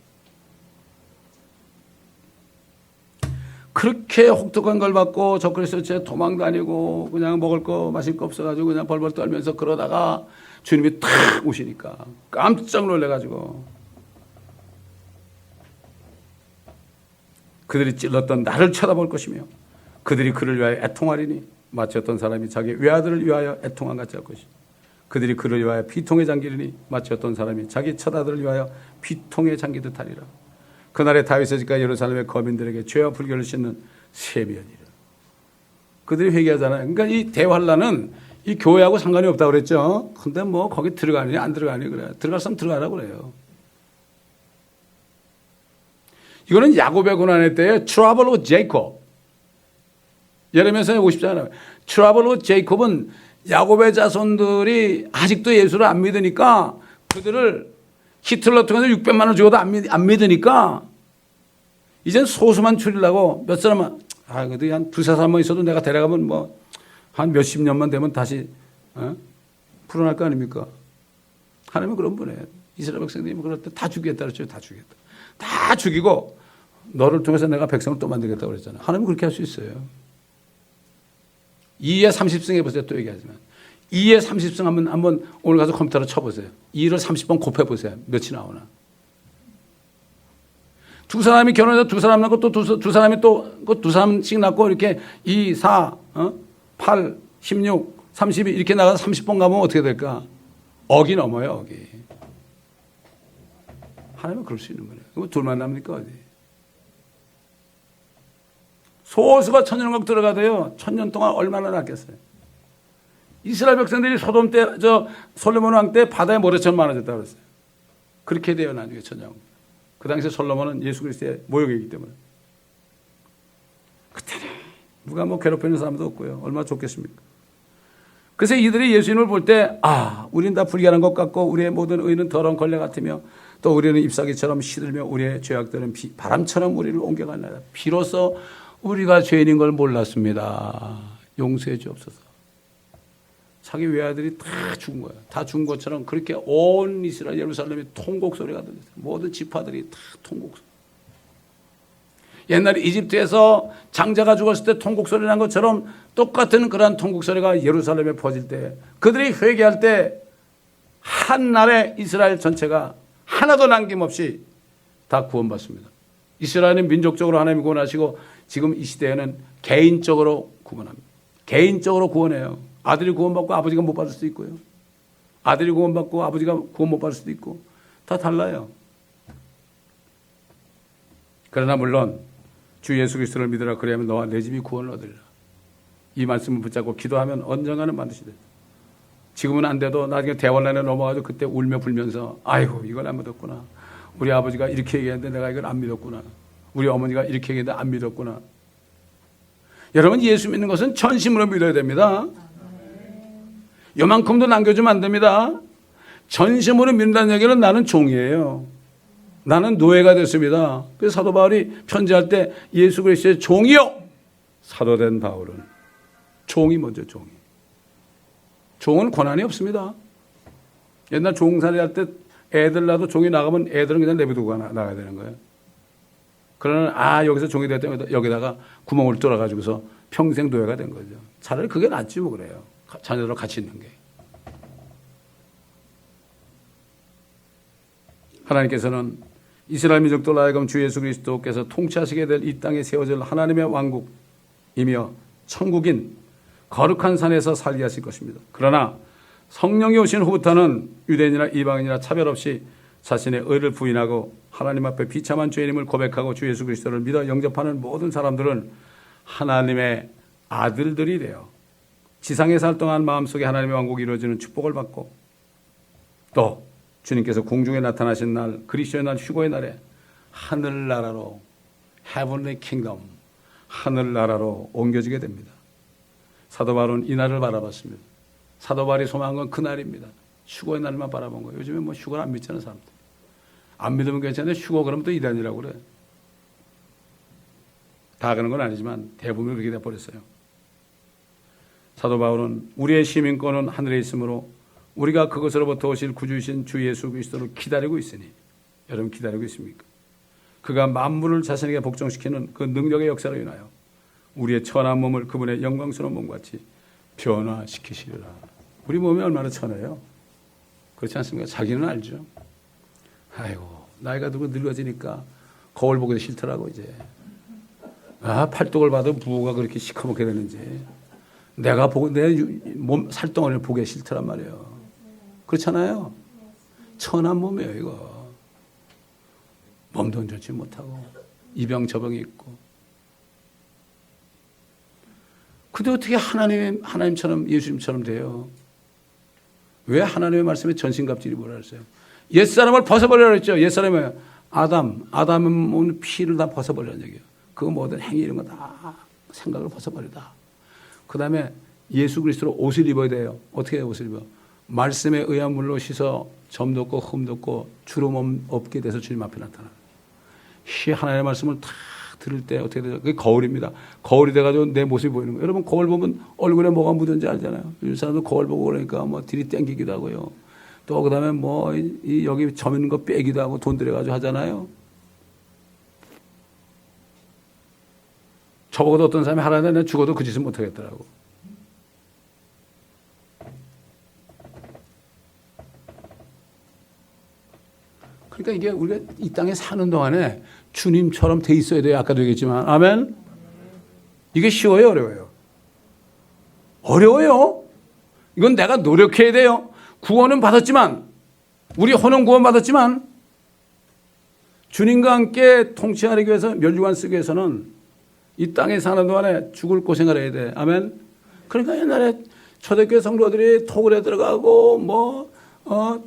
그렇게 혹독한 걸 받고 저 그리스도처럼 도망 다니고 그냥 먹을 거 마실 거 없어가지고 그냥 벌벌 떨면서 그러다가 주님이 탁 오시니까 깜짝 놀래가지고 그들이 찔렀던 나를 쳐다볼 것이며 그들이 그를 위하여 애통하리니 마치 어떤 사람이 자기 외아들을 위하여 애통한 같이 할 것이며 그들이 그를 위하여 비통에 잠기리니 마치 어떤 사람이 자기 첫아들을 위하여 비통에 잠기듯 하리라. 그날에 다윗의 집과 예루살렘의 거민들에게 죄와 불결을 씻는 세비연이라. 그들이 회개하잖아요. 그러니까 이 대환란은 이 교회하고 상관이 없다고 그랬죠. 근데 뭐 거기 들어가느냐 안 들어가느냐 그래요. 들어갈 사람 들어가라고 그래요. 이거는 야곱의 고난의 때에 Trouble with Jacob. 예레미야서에 50장 Trouble with Jacob은 야곱의 자손들이 아직도 예수를 안 믿으니까 그들을 히틀러 통해서 600만 원 주고도 안 믿으니까 이젠 소수만 추리려고 몇 사람은 그래도 한 두세 사람만 있어도 내가 데려가면 뭐 한 몇십 년만 되면 다시 풀어날 거 아닙니까? 하나님은 그런 분이에요. 이스라엘 백성들이 그럴 때 다 죽이겠다 그랬죠. 다 죽이겠다. 다 죽이고 너를 통해서 내가 백성을 또 만들겠다고 그랬잖아요. 하나님은 그렇게 할 수 있어요. 2에 30승 해보세요. 또 얘기하지만 2에 30승 한번 오늘 가서 컴퓨터로 쳐보세요. 2를 30번 곱해보세요. 몇이 나오나. 두 사람이 결혼해서 두 사람 낳고 또 두 사람이 또 두 사람씩 낳고 이렇게 2, 4, 8, 16, 32 이렇게 나가서 30번 가면 어떻게 될까? 억이 넘어요. 억이. 하나님은 그럴 수 있는 거예요. 그럼 둘만 남니까 어디? 소수가 천년왕국 들어가도요. 1000년 동안 얼마나 낫겠어요. 이스라엘 백성들이 소돔 때, 솔로몬 왕 때 바다에 모래처럼 많아졌다고 그랬어요. 그렇게 돼요, 나중에 천년왕국. 그 당시에 솔로몬은 예수 그리스도의 모욕이기 때문에. 그때는 누가 뭐 괴롭히는 사람도 없고요. 얼마나 좋겠습니까? 그래서 이들이 예수님을 볼 때, 우리는 다 불결한 것 같고, 우리의 모든 의는 더러운 걸레 같으며, 또 우리는 잎사귀처럼 시들며, 우리의 죄악들은 바람처럼 우리를 옮겨가나이다. 비로소 우리가 죄인인 걸 몰랐습니다. 용서해 주옵소서. 자기 외아들이 다 죽은 거예요. 다 죽은 것처럼 그렇게 온 이스라엘 예루살렘이 통곡 소리가 들렸어요. 모든 지파들이 다 통곡 소리. 옛날에 이집트에서 장자가 죽었을 때 통곡 소리 난 것처럼 똑같은 그러한 통곡 소리가 예루살렘에 퍼질 때 그들이 회개할 때 한날에 이스라엘 전체가 하나도 남김없이 다 구원받습니다. 이스라엘은 민족적으로 하나님이 구원하시고 지금 이 시대에는 개인적으로 구원합니다. 개인적으로 구원해요. 아들이 구원받고 아버지가 못 받을 수도 있고요. 아들이 구원받고 아버지가 구원 못 받을 수도 있고 다 달라요. 그러나 물론 주 예수 그리스도를 믿으라 그래야면 너와 내 집이 구원을 얻으리라. 이 말씀을 붙잡고 기도하면 언젠가는 반드시 돼. 지금은 안 돼도 나중에 대환란에 넘어가서 그때 울며 불면서 아이고 이걸 안 믿었구나. 우리 아버지가 이렇게 얘기했는데 내가 이걸 안 믿었구나. 우리 어머니가 이렇게 얘기했는데 안 믿었구나. 여러분 예수 믿는 것은 전심으로 믿어야 됩니다. 요만큼도 남겨주면 안 됩니다. 전심으로 믿는다는 얘기는 나는 종이에요. 나는 노예가 됐습니다. 그래서 사도 바울이 편지할 때 예수 그리스도의 종이요. 사도된 바울은 종이 먼저 종이. 종은 권한이 없습니다. 옛날 종살이 할 때 애들 낳아도 종이 나가면 애들은 그냥 내비두고 나가야 되는 거예요. 그러나 여기서 종이 됐다면 여기다가 구멍을 뚫어가지고서 평생 노예가 된 거죠. 차라리 그게 낫지 뭐 그래요. 자녀들하고 같이 있는 게. 하나님께서는 이스라엘 민족들 하여금 주 예수 그리스도께서 통치하시게 될 이 땅에 세워질 하나님의 왕국이며 천국인 거룩한 산에서 살게 하실 것입니다. 그러나 성령이 오신 후부터는 유대인이나 이방인이나 차별 없이 자신의 의를 부인하고 하나님 앞에 비참한 죄인임을 고백하고 주 예수 그리스도를 믿어 영접하는 모든 사람들은 하나님의 아들들이 되어 지상에 살 동안 마음속에 하나님의 왕국이 이루어지는 축복을 받고 또 주님께서 공중에 나타나신 날 그리스도의 날 휴거의 날에 하늘나라로 Heavenly Kingdom 하늘나라로 옮겨지게 됩니다. 사도 바울은 이 날을 바라봤습니다. 사도 바울이 소망한 건 그 날입니다. 휴거의 날만 바라본 거예요. 요즘에 뭐 휴거를 안 믿잖아요, 사람들. 안 믿으면 괜찮은데 휴거 그러면 또 이단이라고 그래. 다 그런 건 아니지만 대부분 그렇게 돼버렸어요. 사도 바울은 우리의 시민권은 하늘에 있으므로 우리가 그것으로부터 오실 구주이신 주 예수 그리스도를 기다리고 있으니 여러분 기다리고 있습니까? 그가 만물을 자신에게 복종시키는 그 능력의 역사로 인하여 우리의 천한 몸을 그분의 영광스러운 몸과 같이 변화시키시리라. 우리 몸이 얼마나 천해요? 그렇지 않습니까? 자기는 알죠. 아이고 나이가 들고 늙어지니까 거울 보기도 싫더라고 이제. 팔뚝을 봐도 부호가 그렇게 시커멓게 되는지 내가 보고 내 몸 살덩어리를 보기 싫더란 말이에요. 그렇잖아요. 천한 몸이에요 이거. 몸도 좋지 못하고 이병 저병이 있고. 근데 어떻게 하나님처럼 예수님처럼 돼요? 왜 하나님의 말씀에 전신갑질이 뭐라 그랬어요? 옛사람을 벗어버리라 그랬죠. 옛사람이 아담은 피를 다 벗어버리라는 얘기예요. 그 모든 행위 이런 거 다 생각을 벗어버리다. 그 다음에 예수 그리스도로 옷을 입어야 돼요. 어떻게 옷을 입어? 말씀에 의한 물로 씻어 점도 없고 흠도 없고 주름 없게 돼서 주님 앞에 나타나요. 하나님의 말씀을 다 들을 때 어떻게 되죠? 그게 거울입니다. 거울이 돼가지고 내 모습이 보이는 거예요. 여러분 거울 보면 얼굴에 뭐가 묻은지 알잖아요. 요즘 사람들 거울 보고 그러니까 뭐 들이땡기기도 하고요. 또 그 다음에 뭐 여기 점 있는 거 빼기도 하고 돈 들여가지고 하잖아요. 저보고도 어떤 사람이 하라는데 내가 죽어도 그 짓은 못하겠더라고. 그러니까 이게 우리가 이 땅에 사는 동안에 주님처럼 돼 있어야 돼요. 아까도 얘기했지만. 아멘. 이게 쉬워요? 어려워요? 어려워요. 이건 내가 노력해야 돼요. 구원은 받았지만 우리 혼은 구원 받았지만 주님과 함께 통치하기 위해서 멸류관 쓰기 위해서는 이 땅에 사는 동안에 죽을 고생을 해야 돼. 아멘. 그러니까 옛날에 초대교회 성도들이 토굴에 들어가고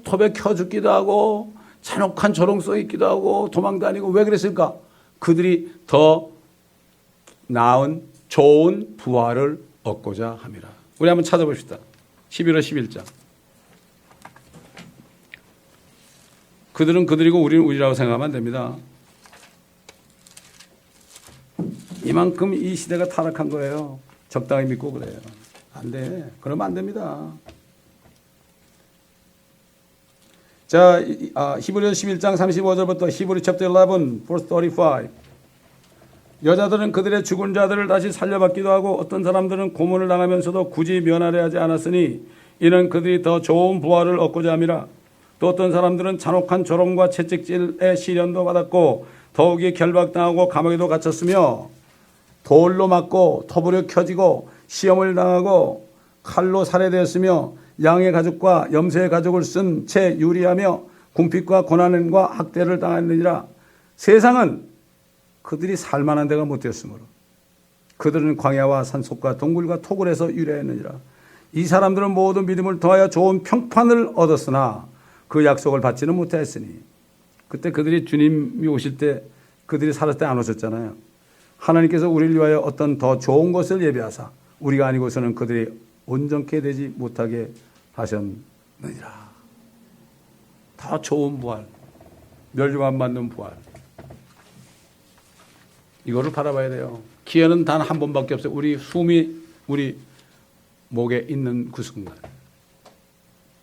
톱에 켜 죽기도 하고 잔혹한 조롱성 있기도 하고 도망 다니고 왜 그랬을까? 그들이 더 나은 좋은 부활을 얻고자 함이라. 우리 한번 찾아봅시다. 11월 11장. 그들은 그들이고 우리는 우리라고 생각하면 안 됩니다. 이만큼 이 시대가 타락한 거예요. 적당히 믿고 그래요. 안 돼. 그러면 안 됩니다. 자, 히브리서 11장 35절부터 히브리 챕터 11 verse 35. 여자들은 그들의 죽은 자들을 다시 살려받기도 하고 어떤 사람들은 고문을 당하면서도 굳이 면하려 하지 않았으니 이는 그들이 더 좋은 부활을 얻고자 함이라. 또 어떤 사람들은 잔혹한 조롱과 채찍질의 시련도 받았고 더욱이 결박당하고 감옥에도 갇혔으며 돌로 맞고 톱으로 켜지고 시험을 당하고 칼로 살해되었으며 양의 가죽과 염소의 가죽을 쓴 채 유리하며 궁핍과 고난과 학대를 당하느니라. 세상은 그들이 살만한 데가 못 되었으므로 그들은 광야와 산속과 동굴과 토굴에서 유래했느니라. 이 사람들은 모두 믿음을 통하여 좋은 평판을 얻었으나 그 약속을 받지는 못하였으니. 그때 그들이 주님이 오실 때 그들이 살았을 때 안 오셨잖아요. 하나님께서 우리를 위하여 어떤 더 좋은 것을 예비하사 우리가 아니고서는 그들이 온전케 되지 못하게 하셨느니라. 더 좋은 부활, 멸류관 받는 부활, 이거를 바라봐야 돼요. 기회는 단 한 번밖에 없어요. 우리 숨이 우리 목에 있는 그 순간,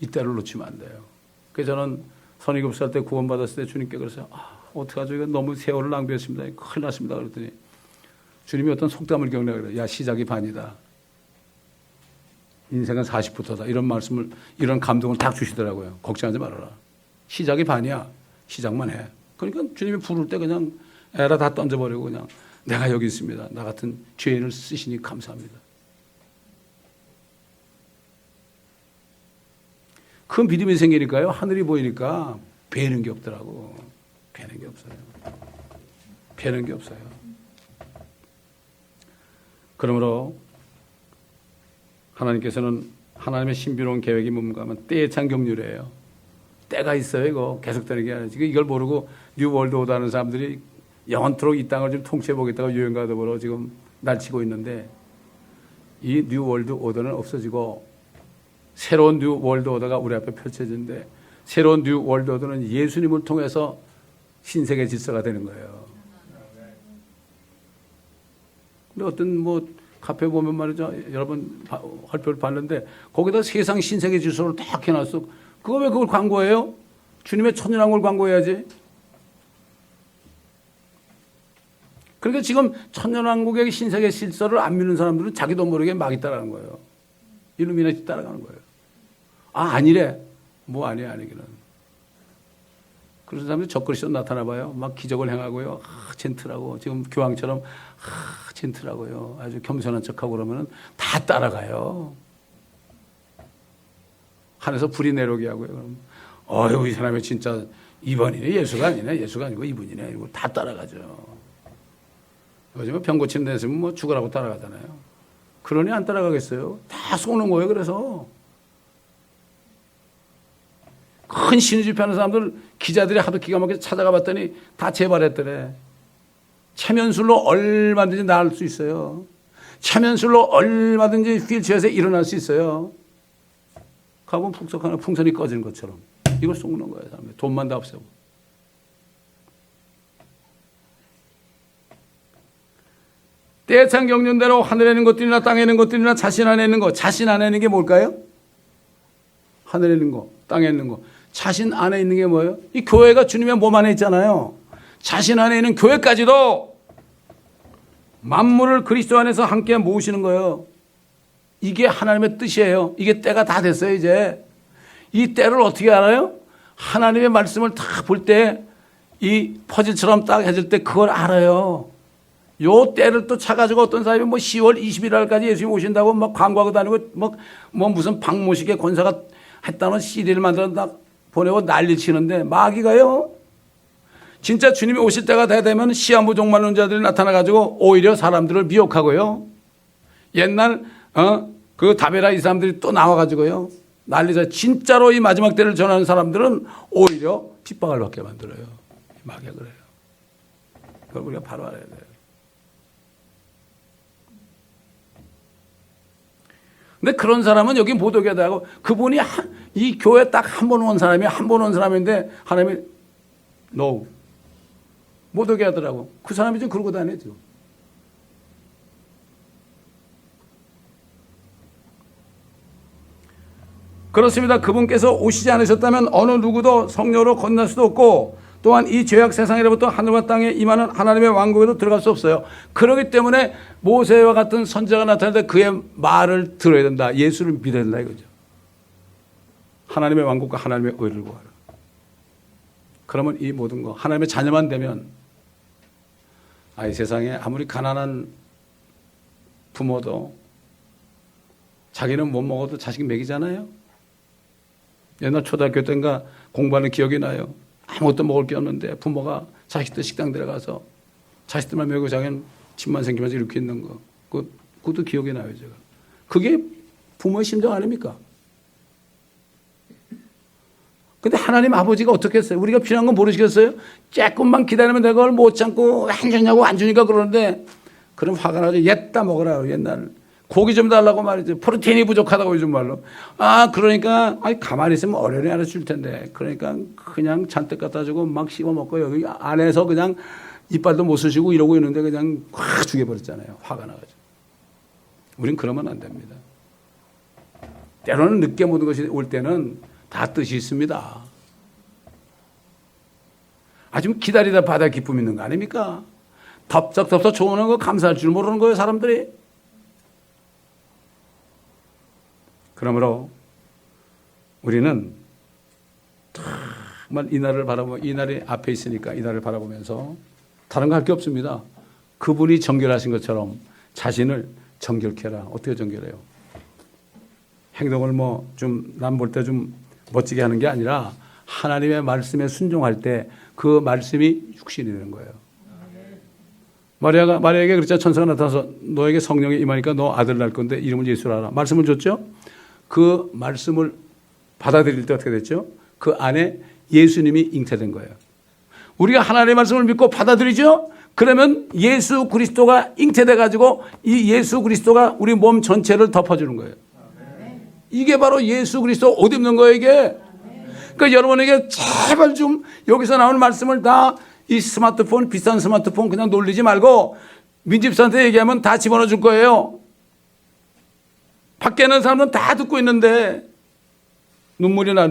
이때를 놓치면 안 돼요. 그래서 저는 37살 때 구원받았을 때 주님께 그래서 어떡하죠? 이거 너무 세월을 낭비했습니다. 큰일 났습니다. 그랬더니 주님이 어떤 속담을 경례하고 그래요. 야, 시작이 반이다. 인생은 40부터다. 이런 말씀을, 이런 감동을 딱 주시더라고요. 걱정하지 말아라. 시작이 반이야. 시작만 해. 그러니까 주님이 부를 때 그냥 에라 다 던져버리고 그냥 내가 여기 있습니다. 나 같은 죄인을 쓰시니 감사합니다. 그 믿음이 생기니까요. 하늘이 보이니까 배는 게 없더라고. 배는 게 없어요. 배는 게 없어요. 그러므로 하나님께서는 하나님의 신비로운 계획이 뭔가 하면 때의 찬 경륜이에요. 때가 있어요. 이거 계속되는 게 아니라 지금 이걸 모르고 뉴월드 오더 하는 사람들이 영원토록 이 땅을 좀 통치해보겠다고 유행가도 보러 지금 날치고 있는데 이 뉴월드 오더는 없어지고 새로운 뉴월드 오더가 우리 앞에 펼쳐지는데 새로운 뉴월드 오더는 예수님을 통해서 신세계 질서가 되는 거예요. 근데 어떤 카페 보면 말이죠. 여러분 발표를 봤는데 거기다 세상 신세계 질서를 딱 해놨어. 그거 왜 그걸 광고해요? 주님의 천연왕국을 광고해야지. 그러니까 지금 천연왕국의 신세계 질서를 안 믿는 사람들은 자기도 모르게 막 있다라는 거예요. 일루미나티 따라가는 거예요. 아니래. 아니기는. 그래서 사람들이 적그리스도 나타나 봐요. 막 기적을 행하고요. 젠틀하고 지금 교황처럼 젠틀하고요. 아주 겸손한 척하고 그러면은 다 따라가요. 하늘에서 불이 내려오게 하고요. 그럼 어휴 이 사람이 진짜 이번이네. 예수가 아니네. 예수가 아니고 이분이네. 이거 다 따라가죠. 요즘에 병 고치는 데 있으면 죽으라고 따라가잖아요. 그러니 안 따라가겠어요. 다 속는 거예요. 그래서 큰 신의 집회하는 사람들 기자들이 하도 기가 막히게 찾아가 봤더니 다 재발했더래. 체면술로 얼마든지 나을 수 있어요. 체면술로 얼마든지 휠체어에서 일어날 수 있어요. 가보면 풍선이 꺼지는 것처럼 이걸 속는 거예요. 사람들이. 돈만 다 없애고. 때에 찬 경륜대로 하늘에 있는 것들이나 땅에 있는 것들이나 자신 안에 있는 것. 자신 안에 있는 게 뭘까요? 하늘에 있는 거, 땅에 있는 거. 자신 안에 있는 게 뭐예요? 이 교회가 주님의 몸 안에 있잖아요. 자신 안에 있는 교회까지도 만물을 그리스도 안에서 함께 모으시는 거예요. 이게 하나님의 뜻이에요. 이게 때가 다 됐어요. 이제 이 때를 어떻게 알아요? 하나님의 말씀을 다 볼 때 이 퍼즐처럼 딱 해줄 때 그걸 알아요. 요 때를 또 차가지고 어떤 사람이 10월 21일 날까지 예수님 오신다고 막 광고하고 다니고 무슨 박모식의 권사가 했다는 CD를 만들어 딱 보내고 난리 치는데 마귀가요. 진짜 주님이 오실 때가 다 되면 시한부 종말론 자들이 나타나가지고 오히려 사람들을 미혹하고요. 옛날 그 다베라 이 사람들이 또 나와가지고요. 난리자 진짜로 이 마지막 때를 전하는 사람들은 오히려 핍박을 받게 만들어요. 마귀가 그래요. 그걸 우리가 바로 알아야 돼요. 근데 그런 사람은 여기 못 오게 하고 그분이 이 교회 딱 한 번 온 사람이 한 번 온 사람인데 하나님이 no 못 오게 하더라고. 그 사람이 좀 그러고 다니죠. 그렇습니다. 그분께서 오시지 않으셨다면 어느 누구도 성령으로 건널 수도 없고 또한 이 죄악 세상에로부터 하늘과 땅에 임하는 하나님의 왕국에도 들어갈 수 없어요. 그렇기 때문에 모세와 같은 선지자가 나타날 때 그의 말을 들어야 된다. 예수를 믿어야 된다 이거죠. 하나님의 왕국과 하나님의 의를 구하라. 그러면 이 모든 거 하나님의 자녀만 되면 이 세상에 아무리 가난한 부모도 자기는 못 먹어도 자식 먹이잖아요. 옛날 초등학교 때인가 공부하는 기억이 나요. 아무것도 먹을 게 없는데 부모가 자식들 식당 들어가서 자식들만 먹이고 자기는 집만 생기면서 이렇게 있는 거. 그것도 기억이 나요, 제가. 그게 부모의 심정 아닙니까? 근데 하나님 아버지가 어떻게 했어요? 우리가 필요한 건 모르시겠어요? 조금만 기다리면 내가 그걸 못 참고 안 주냐고 안 주니까 그러는데 그럼 화가 나죠. 옛다 먹으라. 옛날 고기 좀 달라고 말이죠. 프로테인이 부족하다고 요즘 말로. 그러니까 가만히 있으면 어련히 알아줄 텐데. 그러니까 그냥 잔뜩 갖다 주고 막 씹어 먹고 여기 안에서 그냥 이빨도 못 쓰시고 이러고 있는데 그냥 확 죽여버렸잖아요. 화가 나가지고. 우린 그러면 안 됩니다. 때로는 늦게 모든 것이 올 때는 다 뜻이 있습니다. 좀 기다리다 받아 기쁨 있는 거 아닙니까? 덥석덥석 좋은 거 감사할 줄 모르는 거예요, 사람들이. 그러므로 우리는 정말 이 날을 바라보면, 이 날이 앞에 있으니까 이 날을 바라보면서 다른 거 할 게 없습니다. 그분이 정결하신 것처럼 자신을 정결케 해라. 어떻게 정결해요? 행동을 뭐 좀 남 볼 때 좀 멋지게 하는 게 아니라 하나님의 말씀에 순종할 때 그 말씀이 육신이 되는 거예요. 마리아에게 그랬죠. 천사가 나타나서 너에게 성령이 임하니까 너 아들 낳을 건데 이름을 예수라 하라. 말씀을 줬죠. 그 말씀을 받아들일 때 어떻게 됐죠? 그 안에 예수님이 잉태된 거예요. 우리가 하나님의 말씀을 믿고 받아들이죠. 그러면 예수 그리스도가 잉태돼 가지고 이 예수 그리스도가 우리 몸 전체를 덮어주는 거예요. 이게 바로 예수 그리스도 옷 입는 거예요, 이게. 그러니까 여러분에게 제발 좀 여기서 나오는 말씀을 다 이 스마트폰, 비싼 스마트폰 그냥 놀리지 말고 민집사한테 얘기하면 다 집어넣어 줄 거예요. 밖에 있는 사람은 다 듣고 있는데 눈물이 나.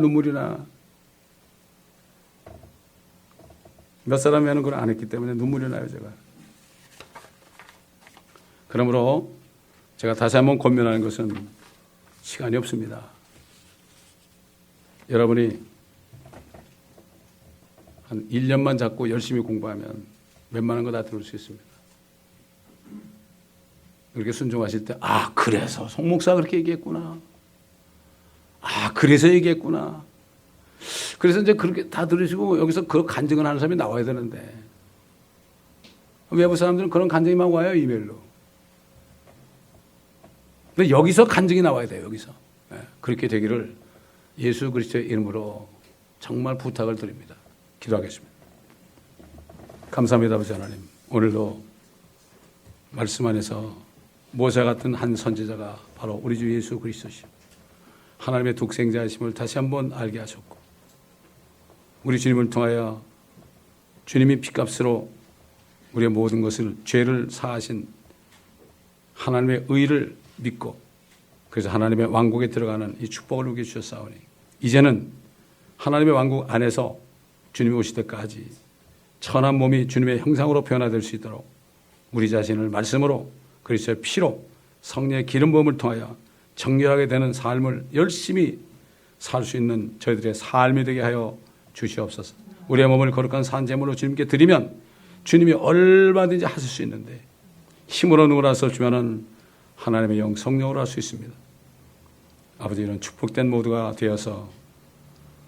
몇 사람이 하는 걸 안 했기 때문에 눈물이 나요, 제가. 그러므로 제가 다시 한번 권면하는 것은 시간이 없습니다. 여러분이 한 1년만 잡고 열심히 공부하면 웬만한 거 다 들을 수 있습니다. 그렇게 순종하실 때, 아, 그래서 송 목사가 그렇게 얘기했구나. 아, 그래서 얘기했구나. 그래서 이제 그렇게 다 들으시고 여기서 그 간증을 하는 사람이 나와야 되는데 외부 사람들은 그런 간증이만 와요, 이메일로. 근데 여기서 간증이 나와야 돼요, 여기서. 그렇게 되기를 예수 그리스도의 이름으로 정말 부탁을 드립니다. 기도하겠습니다. 감사합니다, 아버지 하나님. 오늘도 말씀 안에서 모세 같은 한 선지자가 바로 우리 주 예수 그리스도시오. 하나님의 독생자이심을 다시 한번 알게 하셨고 우리 주님을 통하여 주님이 핏값으로 우리의 모든 것을 죄를 사하신 하나님의 의를 믿고 그래서 하나님의 왕국에 들어가는 이 축복을 누게 주셨사오니 이제는 하나님의 왕국 안에서 주님이 오실 때까지 천한 몸이 주님의 형상으로 변화될 수 있도록 우리 자신을 말씀으로 그리스도의 피로 성령의 기름 부음을 통하여 정결하게 되는 삶을 열심히 살 수 있는 저희들의 삶이 되게 하여 주시옵소서. 우리의 몸을 거룩한 산제물로 주님께 드리면 주님이 얼마든지 하실 수 있는데 힘으로 누구라서 주면은 하나님의 영 성령으로 할 수 있습니다. 아버지 이런 축복된 모두가 되어서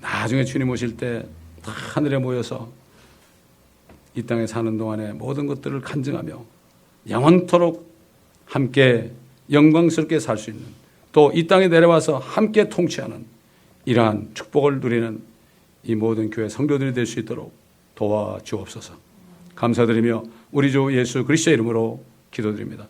나중에 주님 오실 때 다 하늘에 모여서 이 땅에 사는 동안에 모든 것들을 간증하며 영원토록 함께 영광스럽게 살 수 있는 또 이 땅에 내려와서 함께 통치하는 이러한 축복을 누리는 이 모든 교회 성도들이 될 수 있도록 도와주옵소서. 감사드리며 우리 주 예수 그리스도의 이름으로 기도드립니다.